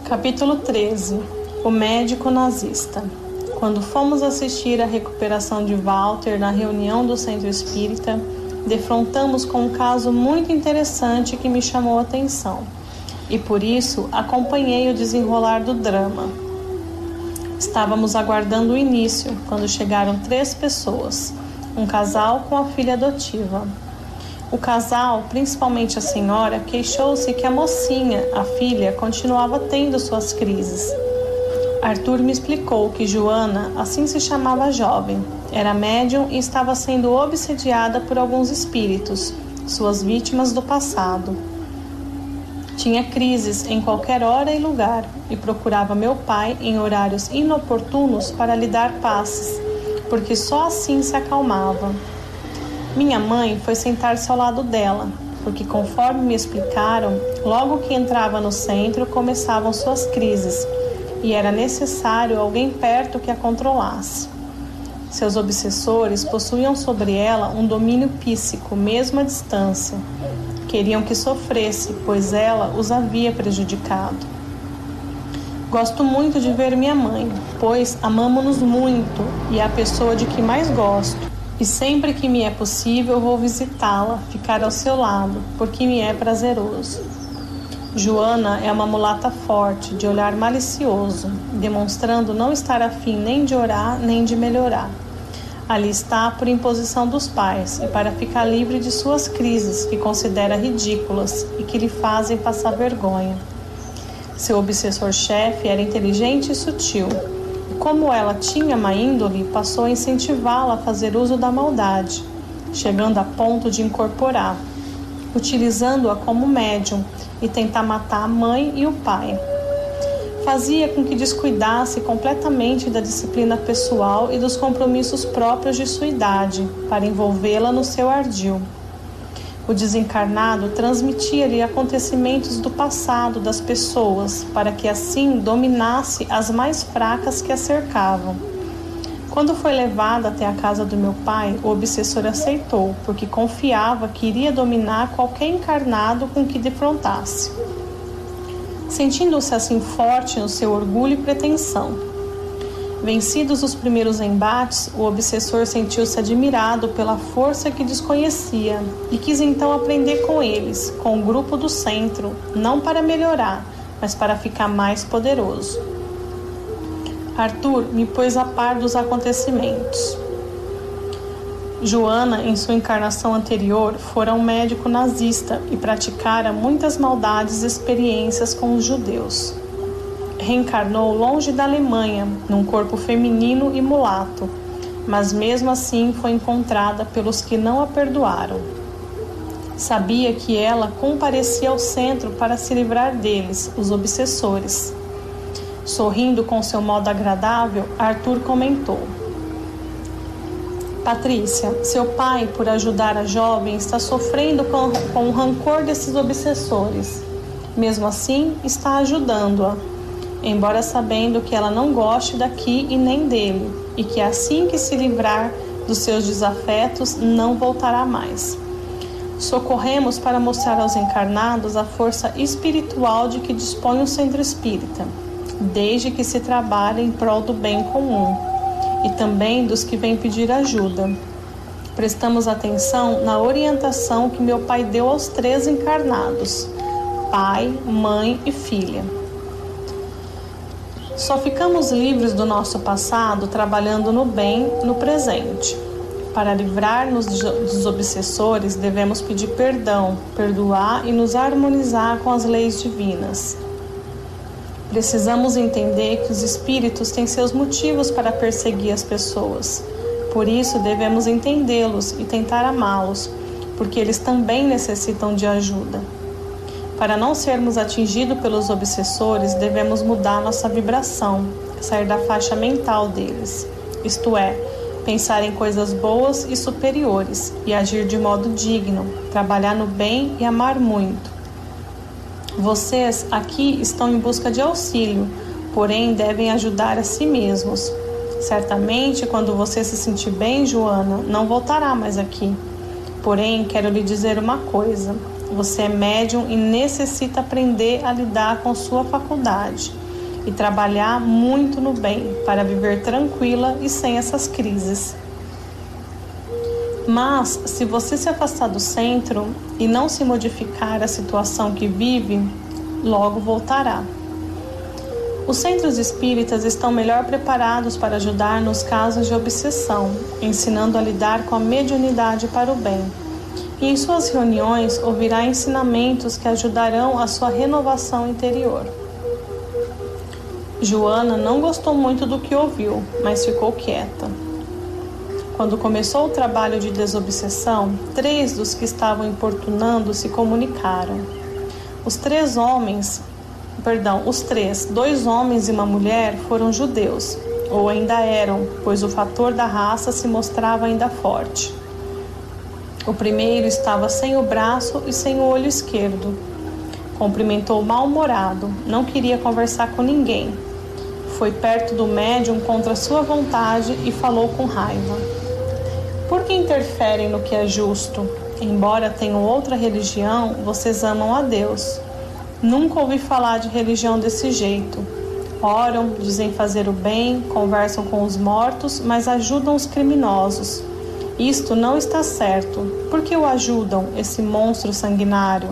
Capítulo 13. O médico nazista. Quando fomos assistir à recuperação de Walter na reunião do Centro Espírita, defrontamos com um caso muito interessante que me chamou a atenção, e por isso acompanhei o desenrolar do drama. Estávamos aguardando o início, quando chegaram 3 pessoas, um casal com a filha adotiva. O casal, principalmente a senhora, queixou-se que a mocinha, a filha, continuava tendo suas crises. Arthur me explicou que Joana, assim se chamava a jovem, era médium e estava sendo obsediada por alguns espíritos, suas vítimas do passado. Tinha crises em qualquer hora e lugar e procurava meu pai em horários inoportunos para lhe dar passes, porque só assim se acalmava. Minha mãe foi sentar-se ao lado dela, porque conforme me explicaram, logo que entrava no centro começavam suas crises, e era necessário alguém perto que a controlasse. Seus obsessores possuíam sobre ela um domínio psíquico, mesmo à distância. Queriam que sofresse, pois ela os havia prejudicado. Gosto muito de ver minha mãe, pois amamo-nos muito e é a pessoa de que mais gosto. E sempre que me é possível vou visitá-la, ficar ao seu lado, porque me é prazeroso. Joana é uma mulata forte, de olhar malicioso, demonstrando não estar afim nem de orar, nem de melhorar. Ali está por imposição dos pais e para ficar livre de suas crises, que considera ridículas e que lhe fazem passar vergonha. Seu obsessor-chefe era inteligente e sutil. Como ela tinha má índole, passou a incentivá-la a fazer uso da maldade, chegando a ponto de incorporar, utilizando-a como médium e tentar matar a mãe e o pai. Fazia com que descuidasse completamente da disciplina pessoal e dos compromissos próprios de sua idade, para envolvê-la no seu ardil. O desencarnado transmitia-lhe acontecimentos do passado das pessoas, para que assim dominasse as mais fracas que a cercavam. Quando foi levada até a casa do meu pai, o obsessor aceitou, porque confiava que iria dominar qualquer encarnado com que defrontasse. Sentindo-se assim forte no seu orgulho e pretensão. Vencidos os primeiros embates, o obsessor sentiu-se admirado pela força que desconhecia e quis então aprender com eles, com o grupo do centro, não para melhorar, mas para ficar mais poderoso. Arthur me pôs a par dos acontecimentos. Joana, em sua encarnação anterior, fora um médico nazista e praticara muitas maldades e experiências com os judeus. Reencarnou longe da Alemanha, num corpo feminino e mulato, mas mesmo assim foi encontrada pelos que não a perdoaram. Sabia que ela comparecia ao centro para se livrar deles, os obsessores. Sorrindo com seu modo agradável, Arthur comentou: Patrícia, seu pai, por ajudar a jovem, está sofrendo com o rancor desses obsessores. Mesmo assim, está ajudando-a, embora sabendo que ela não goste daqui e nem dele, e que assim que se livrar dos seus desafetos, não voltará mais. Socorremos para mostrar aos encarnados a força espiritual de que dispõe o Centro Espírita, desde que se trabalhe em prol do bem comum, e também dos que vêm pedir ajuda. Prestamos atenção na orientação que meu pai deu aos 3 encarnados, pai, mãe e filha. Só ficamos livres do nosso passado trabalhando no bem no presente. Para livrar-nos dos obsessores, devemos pedir perdão, perdoar e nos harmonizar com as leis divinas. Precisamos entender que os espíritos têm seus motivos para perseguir as pessoas. Por isso, devemos entendê-los e tentar amá-los, porque eles também necessitam de ajuda. Para não sermos atingidos pelos obsessores, devemos mudar nossa vibração, sair da faixa mental deles, isto é, pensar em coisas boas e superiores e agir de modo digno, trabalhar no bem e amar muito. Vocês aqui estão em busca de auxílio, porém devem ajudar a si mesmos. Certamente, quando você se sentir bem, Joana, não voltará mais aqui. Porém, quero lhe dizer uma coisa. Você é médium e necessita aprender a lidar com sua faculdade e trabalhar muito no bem para viver tranquila e sem essas crises. Mas, se você se afastar do centro e não se modificar a situação que vive, logo voltará. Os centros espíritas estão melhor preparados para ajudar nos casos de obsessão, ensinando a lidar com a mediunidade para o bem. E em suas reuniões ouvirá ensinamentos que ajudarão a sua renovação interior. Joana não gostou muito do que ouviu, mas ficou quieta. Quando começou o trabalho de desobsessão, 3 dos que estavam importunando se comunicaram. Os 2 homens e uma mulher foram judeus, ou ainda eram, pois o fator da raça se mostrava ainda forte. O primeiro estava sem o braço e sem o olho esquerdo. Cumprimentou mal-humorado, não queria conversar com ninguém. Foi perto do médium contra sua vontade e falou com raiva. Por que interferem no que é justo? Embora tenham outra religião, vocês amam a Deus. Nunca ouvi falar de religião desse jeito. Oram, dizem fazer o bem, conversam com os mortos, mas ajudam os criminosos. Isto não está certo. Por que o ajudam, esse monstro sanguinário?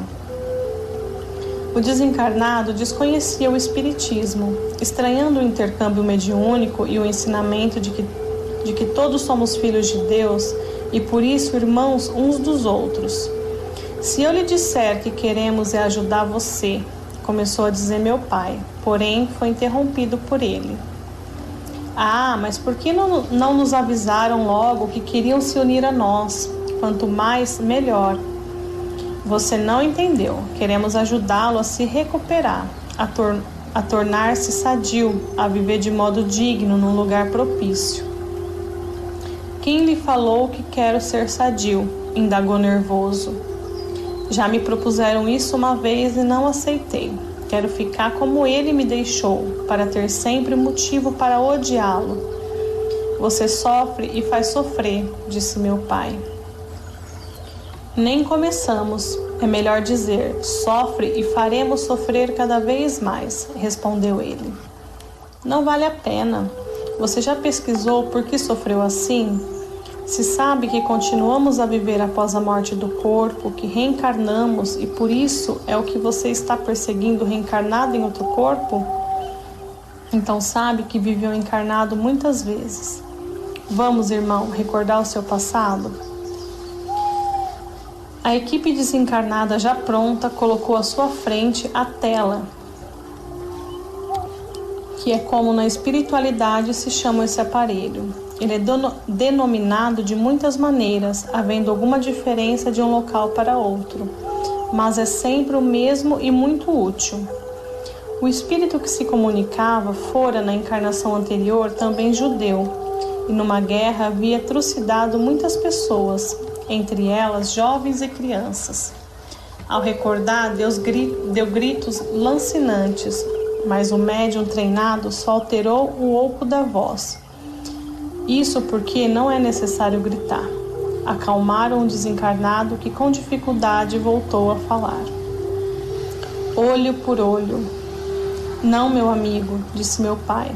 O desencarnado desconhecia o espiritismo, estranhando o intercâmbio mediúnico e o ensinamento de que todos somos filhos de Deus e por isso irmãos uns dos outros. Se eu lhe disser que queremos é ajudar você, começou a dizer meu pai, porém foi interrompido por ele. Ah, mas por que não nos avisaram logo que queriam se unir a nós? Quanto mais, melhor. Você não entendeu. Queremos ajudá-lo a se recuperar, a tornar-se sadio, a viver de modo digno num lugar propício. Quem lhe falou que quero ser sadio? Indagou nervoso. Já me propuseram isso uma vez e não aceitei. Quero ficar como ele me deixou, para ter sempre motivo para odiá-lo. Você sofre e faz sofrer, disse meu pai. Nem começamos. É melhor dizer, sofre e faremos sofrer cada vez mais, respondeu ele. Não vale a pena. Você já pesquisou por que sofreu assim? Se sabe que continuamos a viver após a morte do corpo, que reencarnamos e por isso é o que você está perseguindo reencarnado em outro corpo? Então sabe que viveu encarnado muitas vezes. Vamos, irmão, recordar o seu passado? A equipe desencarnada já pronta colocou à sua frente a tela, que é como na espiritualidade se chama esse aparelho. Ele é denominado de muitas maneiras, havendo alguma diferença de um local para outro, mas é sempre o mesmo e muito útil. O espírito que se comunicava fora na encarnação anterior também judeu, e numa guerra havia trucidado muitas pessoas, entre elas jovens e crianças. Ao recordar, deu gritos lancinantes, mas o médium treinado só alterou o oco da voz. Isso porque não é necessário gritar. Acalmaram o desencarnado que com dificuldade voltou a falar. Olho por olho. Não, meu amigo, disse meu pai.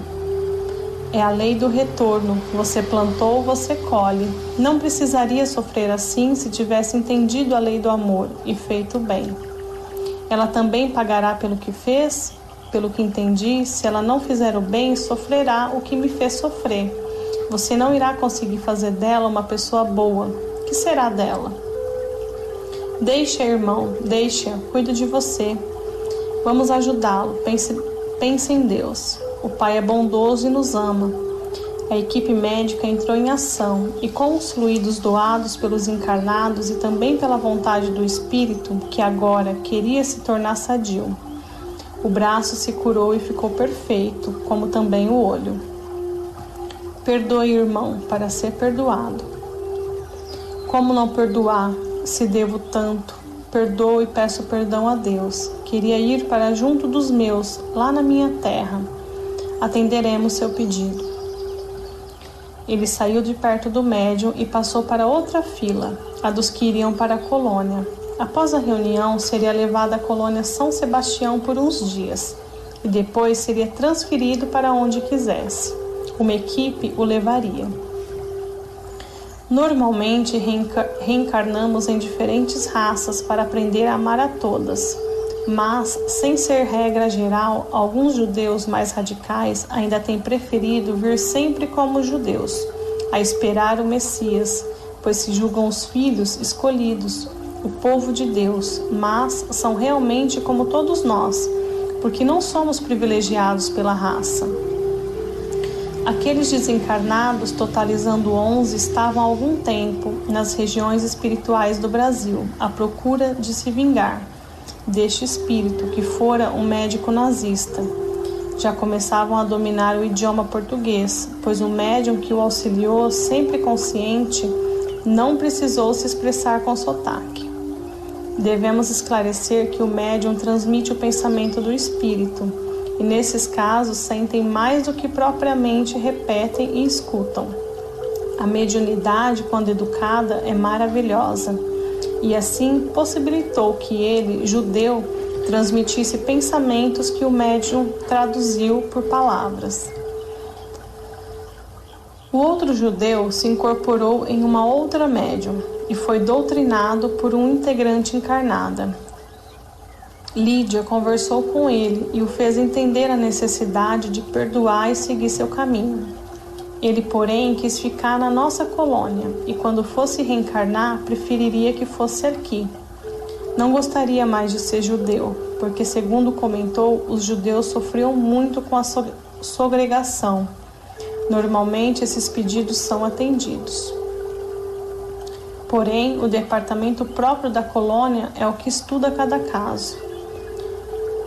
É a lei do retorno. Você plantou, você colhe. Não precisaria sofrer assim se tivesse entendido a lei do amor e feito o bem. Ela também pagará pelo que fez? Pelo que entendi, se ela não fizer o bem, sofrerá o que me fez sofrer. Você não irá conseguir fazer dela uma pessoa boa. O que será dela? Deixa, irmão, deixa, cuido de você. Vamos ajudá-lo, pense em Deus. O Pai é bondoso e nos ama. A equipe médica entrou em ação e com os fluidos doados pelos encarnados e também pela vontade do espírito, que agora queria se tornar sadio, o braço se curou e ficou perfeito, como também o olho. Perdoe, irmão, para ser perdoado. Como não perdoar, se devo tanto? Perdoo e peço perdão a Deus. Queria ir para junto dos meus, lá na minha terra. Atenderemos seu pedido. Ele saiu de perto do médium e passou para outra fila, a dos que iriam para a colônia. Após a reunião, seria levado à colônia São Sebastião por uns dias e depois seria transferido para onde quisesse. Uma equipe o levaria. Normalmente reencarnamos em diferentes raças para aprender a amar a todas, mas, sem ser regra geral, alguns judeus mais radicais ainda têm preferido vir sempre como judeus, a esperar o Messias, pois se julgam os filhos escolhidos, o povo de Deus, mas são realmente como todos nós, porque não somos privilegiados pela raça. Aqueles desencarnados, totalizando 11, estavam há algum tempo nas regiões espirituais do Brasil, à procura de se vingar deste espírito que fora um médico nazista. Já começavam a dominar o idioma português, pois o médium que o auxiliou, sempre consciente, não precisou se expressar com sotaque. Devemos esclarecer que o médium transmite o pensamento do espírito, e nesses casos sentem mais do que propriamente repetem e escutam. A mediunidade, quando educada, é maravilhosa, e assim possibilitou que ele, judeu, transmitisse pensamentos que o médium traduziu por palavras. O outro judeu se incorporou em uma outra médium e foi doutrinado por um integrante encarnada. Lídia conversou com ele e o fez entender a necessidade de perdoar e seguir seu caminho. Ele, porém, quis ficar na nossa colônia e, quando fosse reencarnar, preferiria que fosse aqui. Não gostaria mais de ser judeu, porque, segundo comentou, os judeus sofriam muito com a segregação. Normalmente, esses pedidos são atendidos. Porém, o departamento próprio da colônia é o que estuda cada caso.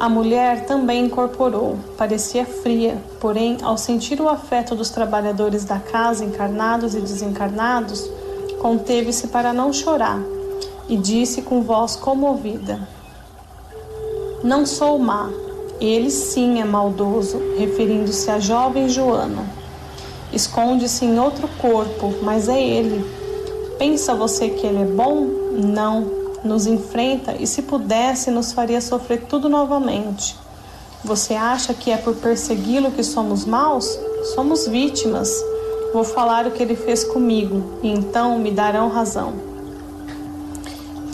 A mulher também incorporou, parecia fria, porém, ao sentir o afeto dos trabalhadores da casa, encarnados e desencarnados, conteve-se para não chorar e disse com voz comovida: "Não sou má, ele sim é maldoso", referindo-se à jovem Joana. "Esconde-se em outro corpo, mas é ele. Pensa você que ele é bom? Não. Nos enfrenta e, se pudesse, nos faria sofrer tudo novamente. Você acha que é por persegui-lo que somos maus? Somos vítimas. Vou falar o que ele fez comigo, e então me darão razão."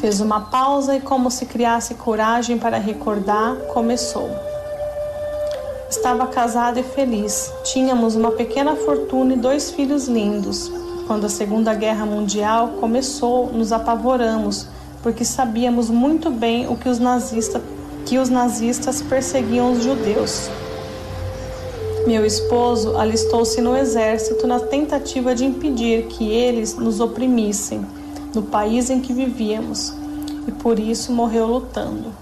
Fez uma pausa e, como se criasse coragem para recordar, começou. "Estava casado e feliz. Tínhamos uma pequena fortuna e 2 filhos lindos. Quando a Segunda Guerra Mundial começou, nos apavoramos, porque sabíamos muito bem que os nazistas perseguiam os judeus. Meu esposo alistou-se no exército na tentativa de impedir que eles nos oprimissem no país em que vivíamos, e por isso morreu lutando.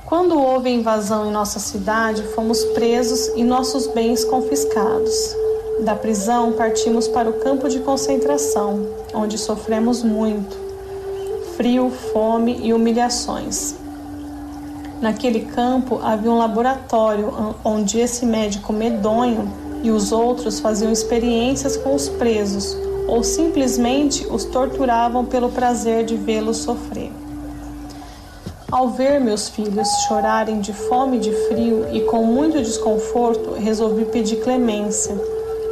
Quando houve a invasão em nossa cidade, fomos presos e nossos bens confiscados. Da prisão partimos para o campo de concentração, onde sofremos muito frio, fome e humilhações. Naquele campo havia um laboratório onde esse médico medonho e os outros faziam experiências com os presos ou simplesmente os torturavam pelo prazer de vê-los sofrer. Ao ver meus filhos chorarem de fome e de frio e com muito desconforto, resolvi pedir clemência.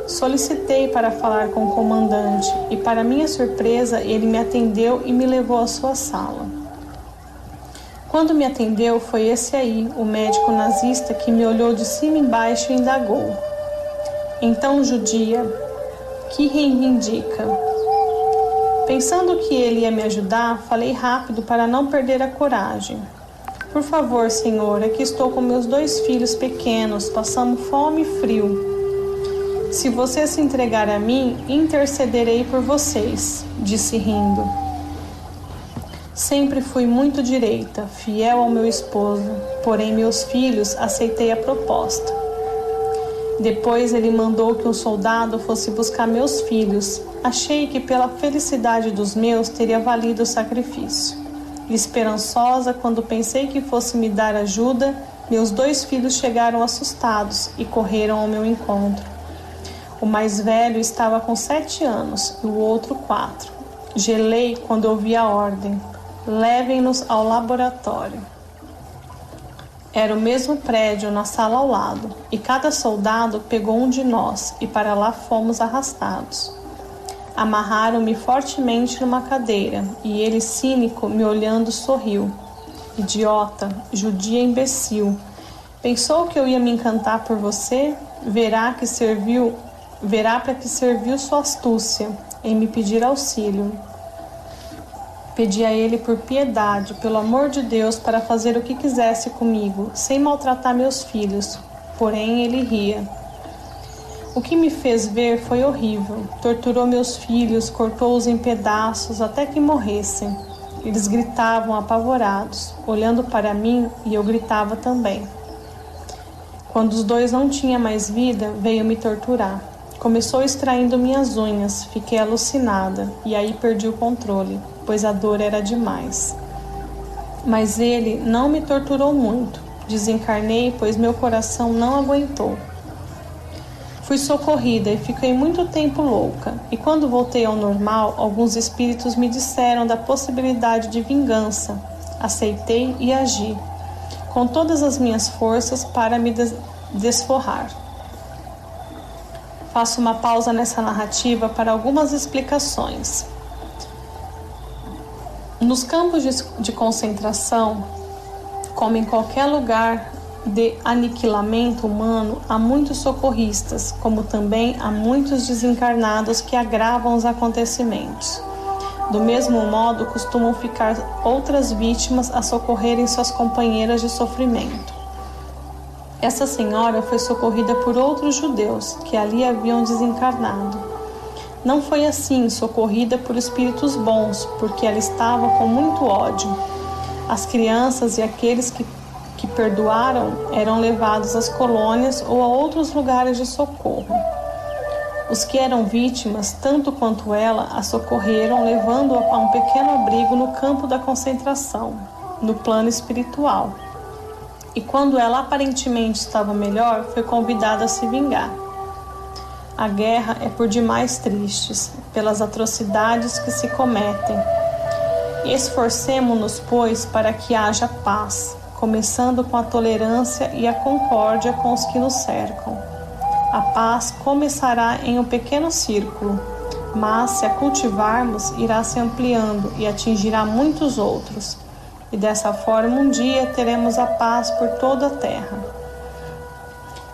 Solicitei para falar com o comandante e, para minha surpresa, ele me atendeu e me levou à sua sala. Quando me atendeu, foi esse aí, o médico nazista, que me olhou de cima e embaixo e indagou: "Então, judia, que reivindica?" Pensando que ele ia me ajudar, falei rápido para não perder a coragem. "Por favor, senhor, aqui estou com meus 2 filhos pequenos, passando fome e frio. Se você se entregar a mim, intercederei por vocês", disse rindo. Sempre fui muito direita, fiel ao meu esposo, porém meus filhos aceitei a proposta. Depois ele mandou que um soldado fosse buscar meus filhos. Achei que pela felicidade dos meus teria valido o sacrifício. Esperançosa, quando pensei que fosse me dar ajuda, meus 2 filhos chegaram assustados e correram ao meu encontro. O mais velho estava com 7 anos e o outro 4. Gelei quando ouvi a ordem: levem-nos ao laboratório. Era o mesmo prédio na sala ao lado, e cada soldado pegou um de nós e para lá fomos arrastados. Amarraram-me fortemente numa cadeira e ele, cínico, me olhando, sorriu. Idiota, judia imbecil, pensou que eu ia me encantar por você? Verá para que serviu sua astúcia em me pedir auxílio. Pedi a ele por piedade, pelo amor de Deus, para fazer o que quisesse comigo, sem maltratar meus filhos. Porém, ele ria. O que me fez ver foi horrível. Torturou meus filhos, cortou-os em pedaços até que morressem. Eles gritavam apavorados, olhando para mim, e eu gritava também. Quando os dois não tinham mais vida, veio me torturar. Começou extraindo minhas unhas, fiquei alucinada e aí perdi o controle, pois a dor era demais. Mas ele não me torturou muito. Desencarnei, pois meu coração não aguentou. Fui socorrida e fiquei muito tempo louca, e quando voltei ao normal, alguns espíritos me disseram da possibilidade de vingança. Aceitei e agi, com todas as minhas forças para me desforrar. Faço uma pausa nessa narrativa para algumas explicações. Nos campos de concentração, como em qualquer lugar de aniquilamento humano, há muitos socorristas, como também há muitos desencarnados que agravam os acontecimentos. Do mesmo modo, costumam ficar outras vítimas a socorrerem suas companheiras de sofrimento. Essa senhora foi socorrida por outros judeus que ali haviam desencarnado. Não foi assim socorrida por espíritos bons, porque ela estava com muito ódio. As crianças e aqueles que perdoaram eram levados às colônias ou a outros lugares de socorro. Os que eram vítimas, tanto quanto ela, a socorreram, levando-a a um pequeno abrigo no campo da concentração, no plano espiritual. E quando ela aparentemente estava melhor, foi convidada a se vingar. A guerra é por demais triste, pelas atrocidades que se cometem. Esforcemo-nos, pois, para que haja paz, começando com a tolerância e a concórdia com os que nos cercam. A paz começará em um pequeno círculo, mas se a cultivarmos, irá se ampliando e atingirá muitos outros. E dessa forma, um dia teremos a paz por toda a terra.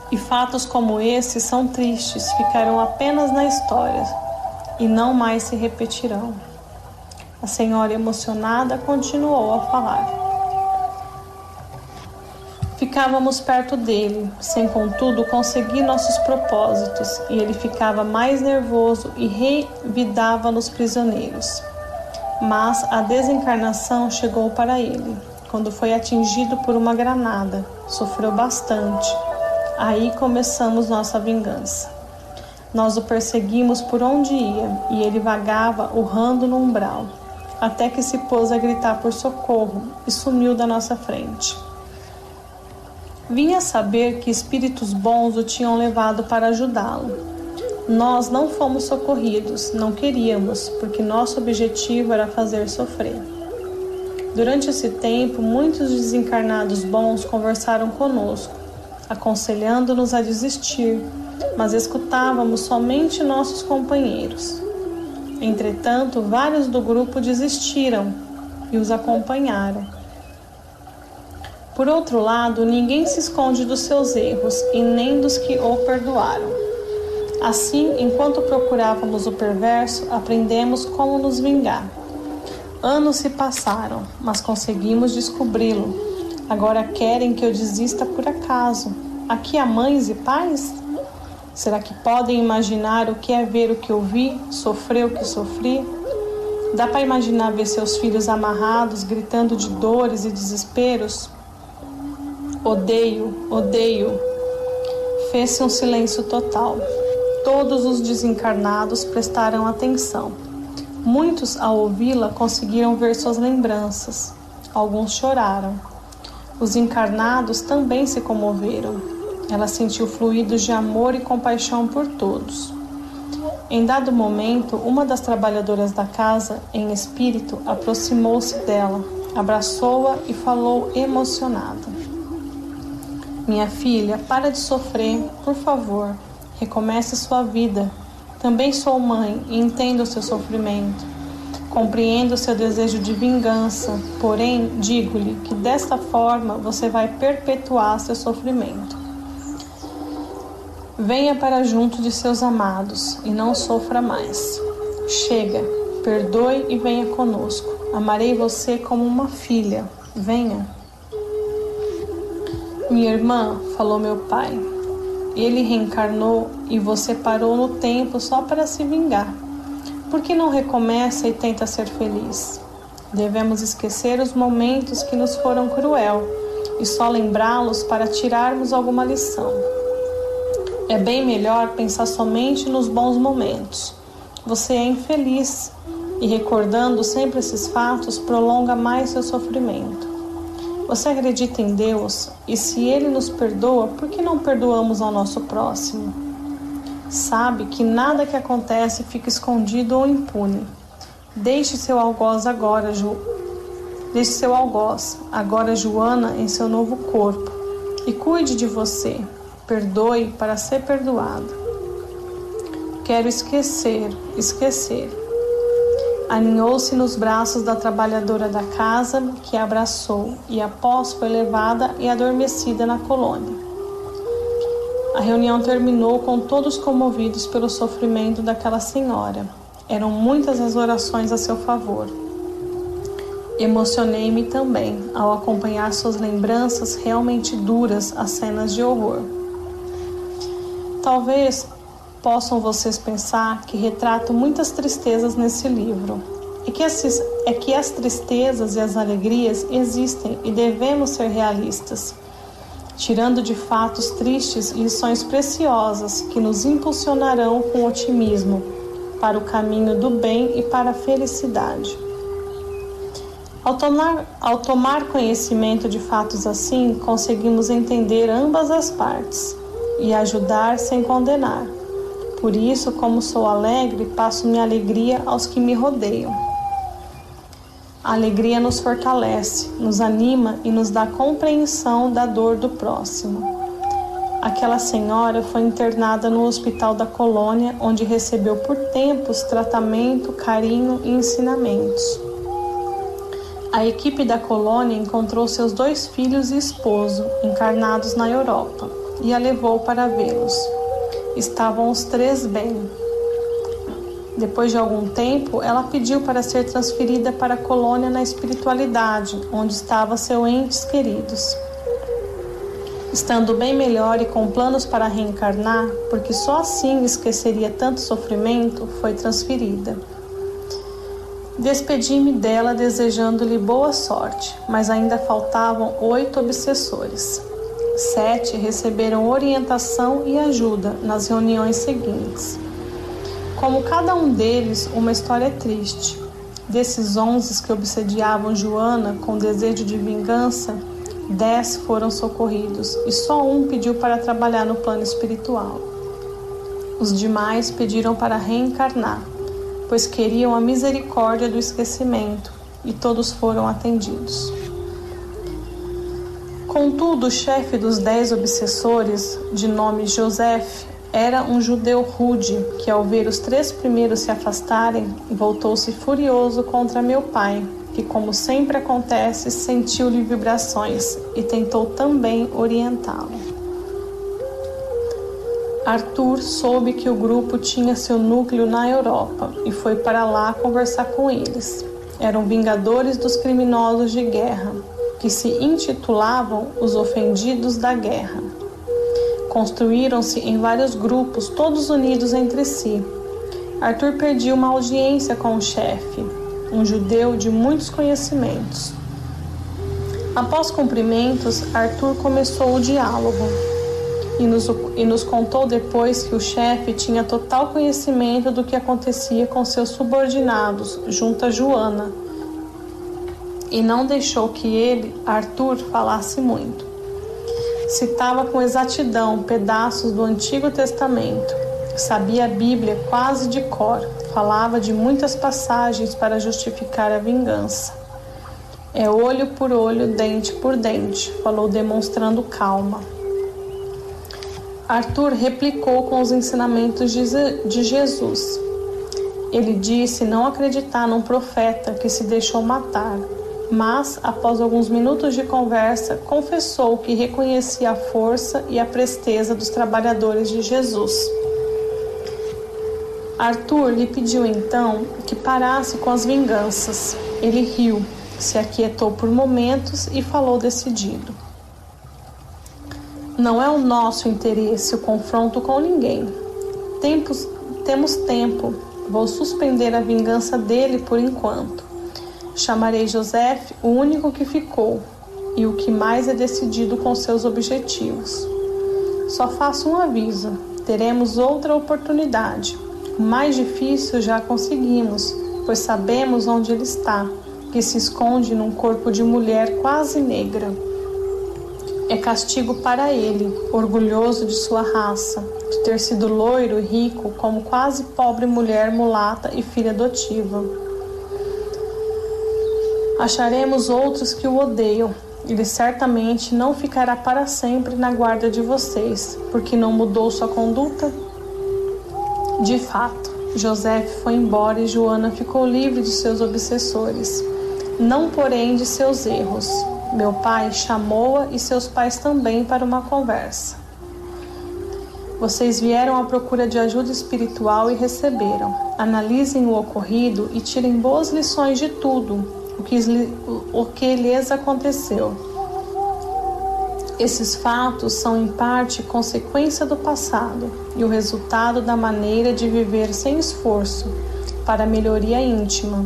E fatos como esses são tristes, ficarão apenas na história e não mais se repetirão. A senhora, emocionada, continuou a falar. Ficávamos perto dele, sem contudo conseguir nossos propósitos, e ele ficava mais nervoso e revidava nos prisioneiros. Mas a desencarnação chegou para ele, quando foi atingido por uma granada. Sofreu bastante. Aí começamos nossa vingança. Nós o perseguimos por onde ia, e ele vagava urrando no umbral, até que se pôs a gritar por socorro e sumiu da nossa frente. Vinha saber que espíritos bons o tinham levado para ajudá-lo. Nós não fomos socorridos, não queríamos, porque nosso objetivo era fazer sofrer. Durante esse tempo, muitos desencarnados bons conversaram conosco, aconselhando-nos a desistir, mas escutávamos somente nossos companheiros. Entretanto, vários do grupo desistiram e os acompanharam. Por outro lado, ninguém se esconde dos seus erros e nem dos que o perdoaram. Assim, enquanto procurávamos o perverso, aprendemos como nos vingar. Anos se passaram, mas conseguimos descobri-lo. Agora querem que eu desista por acaso. Aqui há mães e pais? Será que podem imaginar o que é ver o que eu vi, sofrer o que sofri? Dá para imaginar ver seus filhos amarrados, gritando de dores e desesperos? Odeio, odeio. Fez-se um silêncio total. Todos os desencarnados prestaram atenção. Muitos, ao ouvi-la, conseguiram ver suas lembranças. Alguns choraram. Os encarnados também se comoveram. Ela sentiu fluidos de amor e compaixão por todos. Em dado momento, uma das trabalhadoras da casa, em espírito, aproximou-se dela, abraçou-a e falou emocionada: "Minha filha, para de sofrer, por favor, recomece sua vida. Também sou mãe e entendo o seu sofrimento. Compreendo o seu desejo de vingança, porém, digo-lhe que desta forma você vai perpetuar seu sofrimento. Venha para junto de seus amados e não sofra mais. Chega, perdoe e venha conosco. Amarei você como uma filha. Venha." "Minha irmã", falou meu pai, "ele reencarnou e você parou no tempo só para se vingar. Por que não recomeça e tenta ser feliz? Devemos esquecer os momentos que nos foram cruel e só lembrá-los para tirarmos alguma lição. É bem melhor pensar somente nos bons momentos. Você é infeliz e recordando sempre esses fatos prolonga mais seu sofrimento. Você acredita em Deus e se Ele nos perdoa, por que não perdoamos ao nosso próximo? Sabe que nada que acontece fica escondido ou impune. Deixe seu algoz agora, Joana, em seu novo corpo e cuide de você. Perdoe para ser perdoado." "Quero esquecer." Aninhou-se nos braços da trabalhadora da casa, que a abraçou, e após foi levada e adormecida na colônia. A reunião terminou com todos comovidos pelo sofrimento daquela senhora. Eram muitas as orações a seu favor. Emocionei-me também ao acompanhar suas lembranças realmente duras às cenas de horror. Talvez possam vocês pensar que retrato muitas tristezas nesse livro. É que as tristezas e as alegrias existem e devemos ser realistas, tirando de fatos tristes lições preciosas que nos impulsionarão com otimismo para o caminho do bem e para a felicidade. Ao tomar conhecimento de fatos assim, conseguimos entender ambas as partes e ajudar sem condenar. Por isso, como sou alegre, passo minha alegria aos que me rodeiam. A alegria nos fortalece, nos anima e nos dá compreensão da dor do próximo. Aquela senhora foi internada no hospital da colônia, onde recebeu por tempos tratamento, carinho e ensinamentos. A equipe da colônia encontrou seus 2 filhos e esposo, encarnados na Europa, e a levou para vê-los. Estavam os 3 bem. Depois de algum tempo, ela pediu para ser transferida para a colônia na espiritualidade, onde estavam seus entes queridos. Estando bem melhor e com planos para reencarnar, porque só assim esqueceria tanto sofrimento, foi transferida. Despedi-me dela desejando-lhe boa sorte, mas ainda faltavam 8 obsessores. 7 receberam orientação e ajuda nas reuniões seguintes. Como cada um deles, uma história triste. Desses 11 que obsediavam Joana com desejo de vingança, 10 foram socorridos e só um pediu para trabalhar no plano espiritual. Os demais pediram para reencarnar, pois queriam a misericórdia do esquecimento, e todos foram atendidos. Contudo, o chefe dos 10 obsessores, de nome Joseph, era um judeu rude, que ao ver os 3 primeiros se afastarem, voltou-se furioso contra meu pai, que, como sempre acontece, sentiu-lhe vibrações e tentou também orientá-lo. Arthur soube que o grupo tinha seu núcleo na Europa e foi para lá conversar com eles. Eram vingadores dos criminosos de guerra, que se intitulavam os Ofendidos da Guerra. Construíram-se em vários grupos, todos unidos entre si. Arthur pediu uma audiência com o chefe, um judeu de muitos conhecimentos. Após cumprimentos, Arthur começou o diálogo e nos contou depois que o chefe tinha total conhecimento do que acontecia com seus subordinados junto a Joana e não deixou que ele, Arthur, falasse muito. Citava com exatidão pedaços do Antigo Testamento Sabia a Bíblia quase de cor, falava de muitas passagens para justificar a vingança. É olho por olho, dente por dente, falou demonstrando calma. Arthur replicou com os ensinamentos de Jesus. Ele disse não acreditar num profeta que se deixou matar, mas, após alguns minutos de conversa, confessou que reconhecia a força e a presteza dos trabalhadores de Jesus. Arthur lhe pediu então que parasse com as vinganças. Ele riu, se aquietou por momentos e falou decidido. Não é o nosso interesse o confronto com ninguém. Temos tempo. Vou suspender a vingança dele por enquanto. Chamarei José, o único que ficou, e o que mais é decidido com seus objetivos. Só faço um aviso. Teremos outra oportunidade. O mais difícil já conseguimos, pois sabemos onde ele está, que se esconde num corpo de mulher quase negra. É castigo para ele, orgulhoso de sua raça, de ter sido loiro e rico como quase pobre mulher mulata e filha adotiva. Acharemos outros que o odeiam. Ele certamente não ficará para sempre na guarda de vocês, porque não mudou sua conduta. De fato, José foi embora e Joana ficou livre de seus obsessores, não porém de seus erros. Meu pai chamou-a e seus pais também para uma conversa. Vocês vieram à procura de ajuda espiritual e receberam. Analisem o ocorrido e tirem boas lições de tudo o que lhes aconteceu. Esses fatos são em parte consequência do passado e o resultado da maneira de viver sem esforço para a melhoria íntima.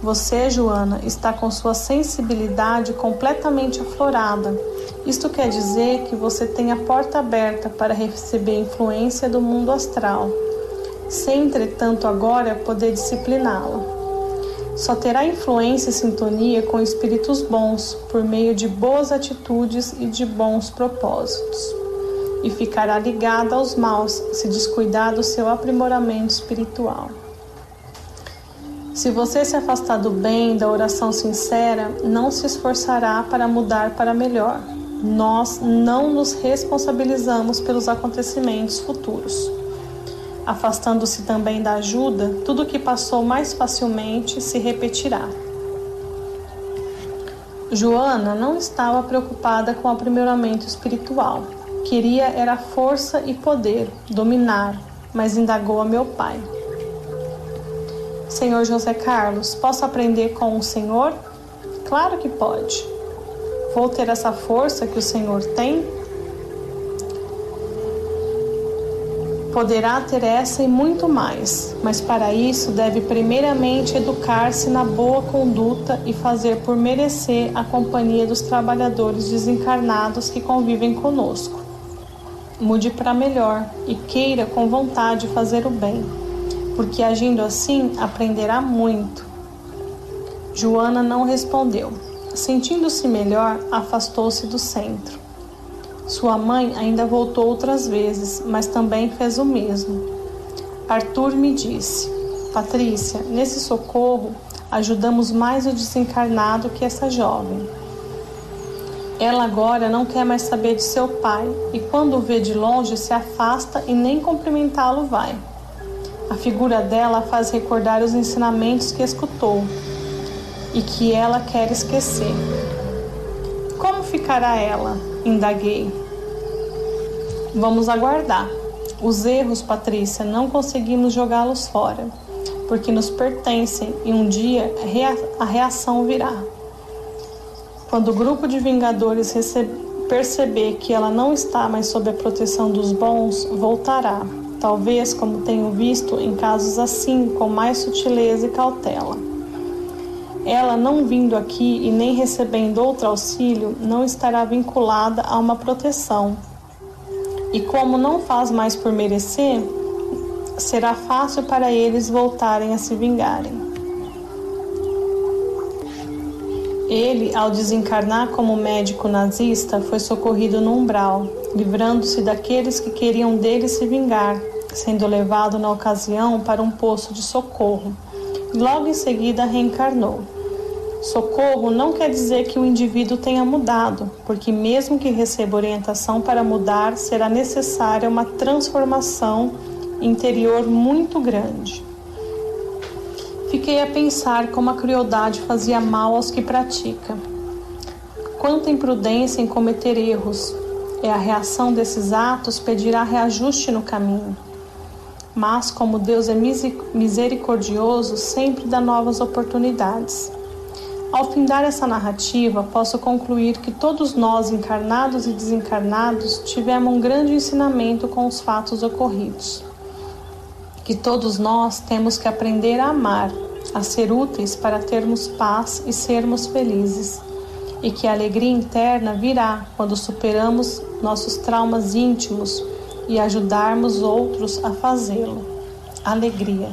Você, Joana, está com sua sensibilidade completamente aflorada. Isto quer dizer que você tem a porta aberta para receber a influência do mundo astral, sem, entretanto, agora poder discipliná-la. Só terá influência e sintonia com espíritos bons, por meio de boas atitudes e de bons propósitos. E ficará ligada aos maus, se descuidar do seu aprimoramento espiritual. Se você se afastar do bem, da oração sincera, não se esforçará para mudar para melhor. Nós não nos responsabilizamos pelos acontecimentos futuros. Afastando-se também da ajuda, tudo o que passou mais facilmente se repetirá. Joana não estava preocupada com o aprimoramento espiritual. Queria era força e poder, dominar, mas indagou a meu pai. Senhor José Carlos, posso aprender com o Senhor? Claro que pode. Vou ter essa força que o Senhor tem? Poderá ter essa e muito mais, mas para isso deve primeiramente educar-se na boa conduta e fazer por merecer a companhia dos trabalhadores desencarnados que convivem conosco. Mude para melhor e queira com vontade fazer o bem, porque agindo assim aprenderá muito. Joana não respondeu. Sentindo-se melhor, afastou-se do centro. Sua mãe ainda voltou outras vezes, mas também fez o mesmo. Arthur me disse: Patrícia, nesse socorro, ajudamos mais o desencarnado que essa jovem. Ela agora não quer mais saber de seu pai, e quando o vê de longe se afasta e nem cumprimentá-lo vai. A figura dela faz recordar os ensinamentos que escutou e que ela quer esquecer. Como ficará ela? Indaguei. Vamos aguardar. Os erros, Patrícia, não conseguimos jogá-los fora, porque nos pertencem e um dia a reação virá. Quando o grupo de vingadores perceber que ela não está mais sob a proteção dos bons, voltará, talvez como tenho visto em casos assim, com mais sutileza e cautela. Ela não vindo aqui e nem recebendo outro auxílio, não estará vinculada a uma proteção. E como não faz mais por merecer, será fácil para eles voltarem a se vingarem. Ele, ao desencarnar como médico nazista, foi socorrido no umbral, livrando-se daqueles que queriam dele se vingar, sendo levado na ocasião para um posto de socorro. Logo em seguida reencarnou. Socorro não quer dizer que o indivíduo tenha mudado, porque mesmo que receba orientação para mudar, será necessária uma transformação interior muito grande. Fiquei a pensar como a crueldade fazia mal aos que pratica. Quanta imprudência em cometer erros. A reação desses atos pedirá reajuste no caminho. Mas, como Deus é misericordioso, sempre dá novas oportunidades. Ao findar essa narrativa, posso concluir que todos nós, encarnados e desencarnados, tivemos um grande ensinamento com os fatos ocorridos. Que todos nós temos que aprender a amar, a ser úteis para termos paz e sermos felizes. E que a alegria interna virá quando superamos nossos traumas íntimos e ajudarmos outros a fazê-lo. Alegria.